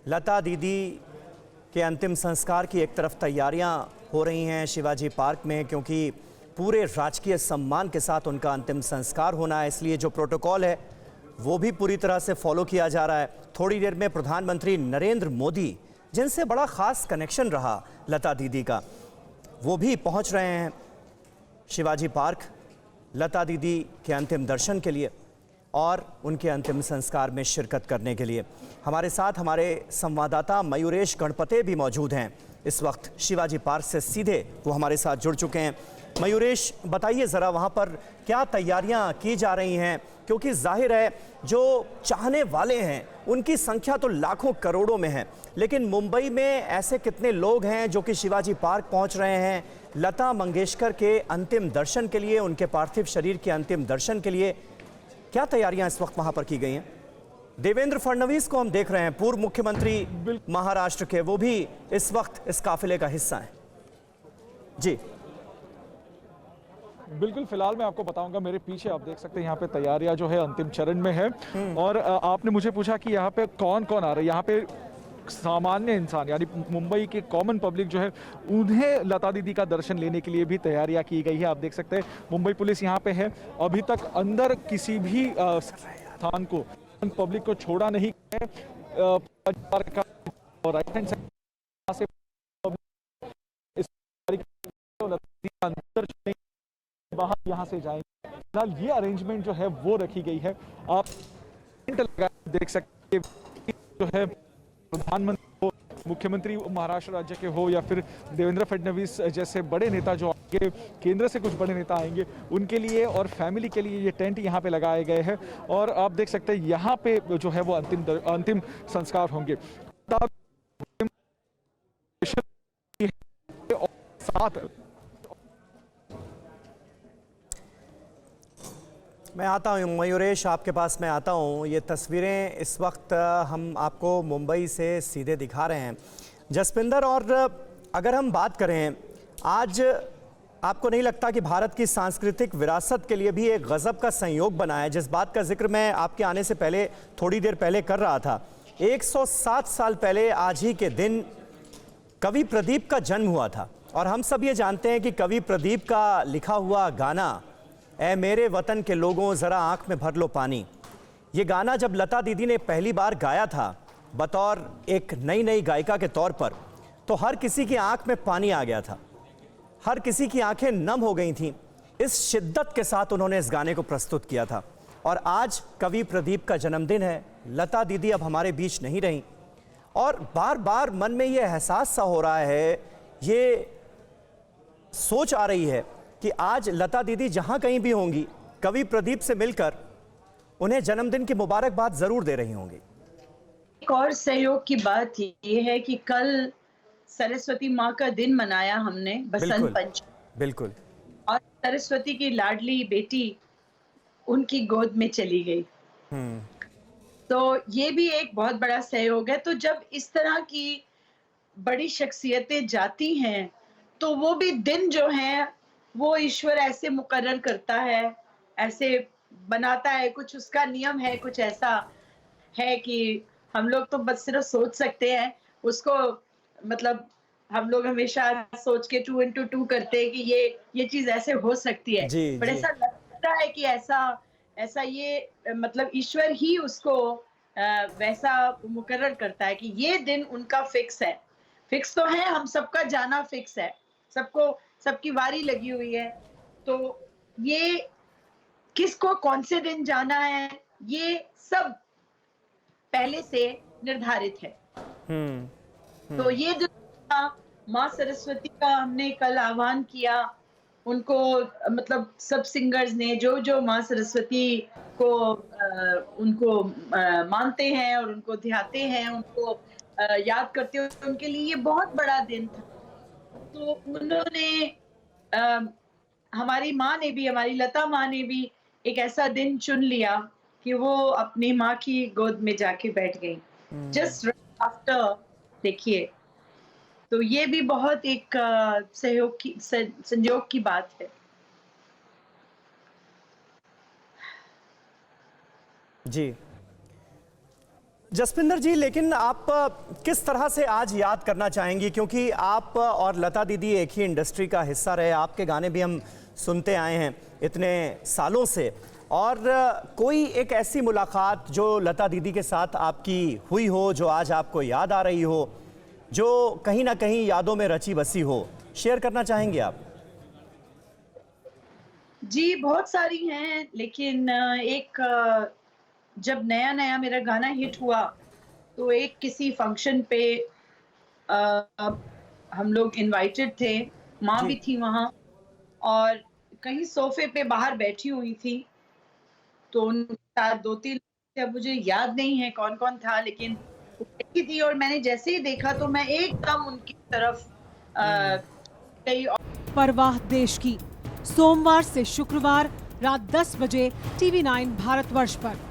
लता दीदी के अंतिम संस्कार की एक तरफ तैयारियां हो रही हैं शिवाजी पार्क में, क्योंकि पूरे राजकीय सम्मान के साथ उनका अंतिम संस्कार होना है, इसलिए जो प्रोटोकॉल है वो भी पूरी तरह से फॉलो किया जा रहा है। थोड़ी देर में प्रधानमंत्री नरेंद्र मोदी, जिनसे बड़ा ख़ास कनेक्शन रहा लता दीदी का, वो भी पहुंच रहे हैं शिवाजी पार्क लता दीदी के अंतिम दर्शन के लिए और उनके अंतिम संस्कार में शिरकत करने के लिए। हमारे साथ हमारे संवाददाता मयूरेश गणपते भी मौजूद हैं इस वक्त शिवाजी पार्क से, सीधे वो हमारे साथ जुड़ चुके हैं। मयूरेश, बताइए ज़रा वहाँ पर क्या तैयारियां की जा रही हैं, क्योंकि जाहिर है जो चाहने वाले हैं उनकी संख्या तो लाखों करोड़ों में है, लेकिन मुंबई में ऐसे कितने लोग हैं जो कि शिवाजी पार्क पहुँच रहे हैं लता मंगेशकर के अंतिम दर्शन के लिए, उनके पार्थिव शरीर के अंतिम दर्शन के लिए। क्या तैयारियां इस वक्त वहां पर की गई हैं? देवेंद्र फडणवीस को हम देख रहे हैं, पूर्व मुख्यमंत्री महाराष्ट्र के, वो भी इस वक्त इस काफिले का हिस्सा हैं। जी बिल्कुल, फिलहाल मैं आपको बताऊंगा, मेरे पीछे आप देख सकते हैं यहाँ पे तैयारियां जो है अंतिम चरण में है। और आपने मुझे पूछा कि यहाँ पे कौन कौन आ रहा है। यहाँ पे सामान्य इंसान यानी मुंबई के कॉमन पब्लिक जो है, उन्हें लता दीदी का दर्शन लेने के लिए भी तैयारियां की गई है। आप देख सकते हैं मुंबई पुलिस यहाँ पे है, अभी तक अंदर किसी भी स्थान को, पब्लिक को छोड़ा नहीं है। राइट हैंड साइड से अंदर बाहर यहाँ से जाएंगे। फिलहाल ये अरेंजमेंट जो है वो रखी गई है। आप देख सकते हैं जो है प्रधानमंत्री हो, मुख्यमंत्री महाराष्ट्र राज्य के हो, या फिर देवेंद्र फडणवीस जैसे बड़े नेता जो आगे, केंद्र से कुछ बड़े नेता आएंगे, उनके लिए और फैमिली के लिए ये टेंट यहाँ पे लगाए गए हैं। और आप देख सकते हैं यहाँ पे जो है वो अंतिम संस्कार होंगे। साथ मैं आता हूँ मयूरेश, आपके पास मैं आता हूँ। ये तस्वीरें इस वक्त हम आपको मुंबई से सीधे दिखा रहे हैं जसपिंदर। और अगर हम बात करें, आज आपको नहीं लगता कि भारत की सांस्कृतिक विरासत के लिए भी एक गज़ब का संयोग बना है? जिस बात का जिक्र मैं आपके आने से पहले थोड़ी देर पहले कर रहा था, 107 साल पहले आज ही के दिन कवि प्रदीप का जन्म हुआ था, और हम सब ये जानते हैं कि कवि प्रदीप का लिखा हुआ गाना ऐ मेरे वतन के लोगों ज़रा आँख में भर लो पानी, ये गाना जब लता दीदी ने पहली बार गाया था बतौर एक नई गायिका के तौर पर, तो हर किसी की आँख में पानी आ गया था, हर किसी की आंखें नम हो गई थीं। इस शिद्दत के साथ उन्होंने इस गाने को प्रस्तुत किया था। और आज कवि प्रदीप का जन्मदिन है, लता दीदी अब हमारे बीच नहीं रहीं, और बार बार मन में ये एहसास सा हो रहा है, ये सोच आ रही है कि आज लता दीदी जहां कहीं भी होंगी, कवि प्रदीप से मिलकर उन्हें जन्मदिन की मुबारकबाद जरूर दे रही होंगी। एक और सहयोग की बात ये है कि कल सरस्वती माँ का दिन मनाया हमने, बसंत पंचमी। बिल्कुल। और सरस्वती की लाडली बेटी उनकी गोद में चली गई। तो ये भी एक बहुत बड़ा सहयोग है। तो जब इस तरह की बड़ी शख्सियतें जाती हैं, तो वो भी दिन जो है वो ईश्वर ऐसे मुकर्रर करता है, ऐसे बनाता है, कुछ उसका नियम है, कुछ ऐसा है कि हम लोग तो बस सिर्फ सोच सकते हैं उसको। मतलब हम लोग हमेशा सोच के 2 into 2 करते हैं कि ये चीज ऐसे हो सकती है, जी पर जी। ऐसा लगता है कि ऐसा ऐसा ये मतलब ईश्वर ही उसको वैसा मुकर्रर करता है कि ये दिन उनका फिक्स है। फिक्स तो है, हम सबका जाना फिक्स है, सबको सबकी वारी लगी हुई है। तो ये किसको कौन से दिन जाना है, ये सब पहले से निर्धारित है। तो ये जो माँ सरस्वती का हमने कल आह्वान किया, उनको मतलब सब सिंगर्स ने जो जो माँ सरस्वती को उनको मानते हैं और उनको ध्याते हैं, उनको याद करते हुए, उनके लिए ये बहुत बड़ा दिन था। तो उन्होंने हमारी माँ ने भी, हमारी लता माँ ने भी एक ऐसा दिन चुन लिया कि वो अपनी माँ की गोद में जाके बैठ गई जस्ट आफ्टर। देखिए, तो ये भी बहुत एक सहयोग की संयोग की बात है। जी जसपिंदर जी, लेकिन आप किस तरह से आज याद करना चाहेंगी, क्योंकि आप और लता दीदी एक ही इंडस्ट्री का हिस्सा रहे, आपके गाने भी हम सुनते आए हैं इतने सालों से, और कोई एक ऐसी मुलाकात जो लता दीदी के साथ आपकी हुई हो, जो आज आपको याद आ रही हो, जो कहीं ना कहीं यादों में रची बसी हो, शेयर करना चाहेंगे आप? जी, बहुत सारी हैं, लेकिन एक जब नया नया मेरा गाना हिट हुआ तो एक किसी फंक्शन पे अ, हम लोग इनवाइटेड थे, माँ भी जी। थी वहाँ, और कहीं सोफे पे बाहर बैठी हुई थी, तो उनके साथ 2-3 अब मुझे याद नहीं है कौन-कौन था, लेकिन वो बैठी थी और मैंने जैसे ही देखा तो मैं एकदम उनकी तरफ गई। परवाह देश की, सोमवार से शुक्रवार रात 10 बजे TV9 भारतवर्ष पर।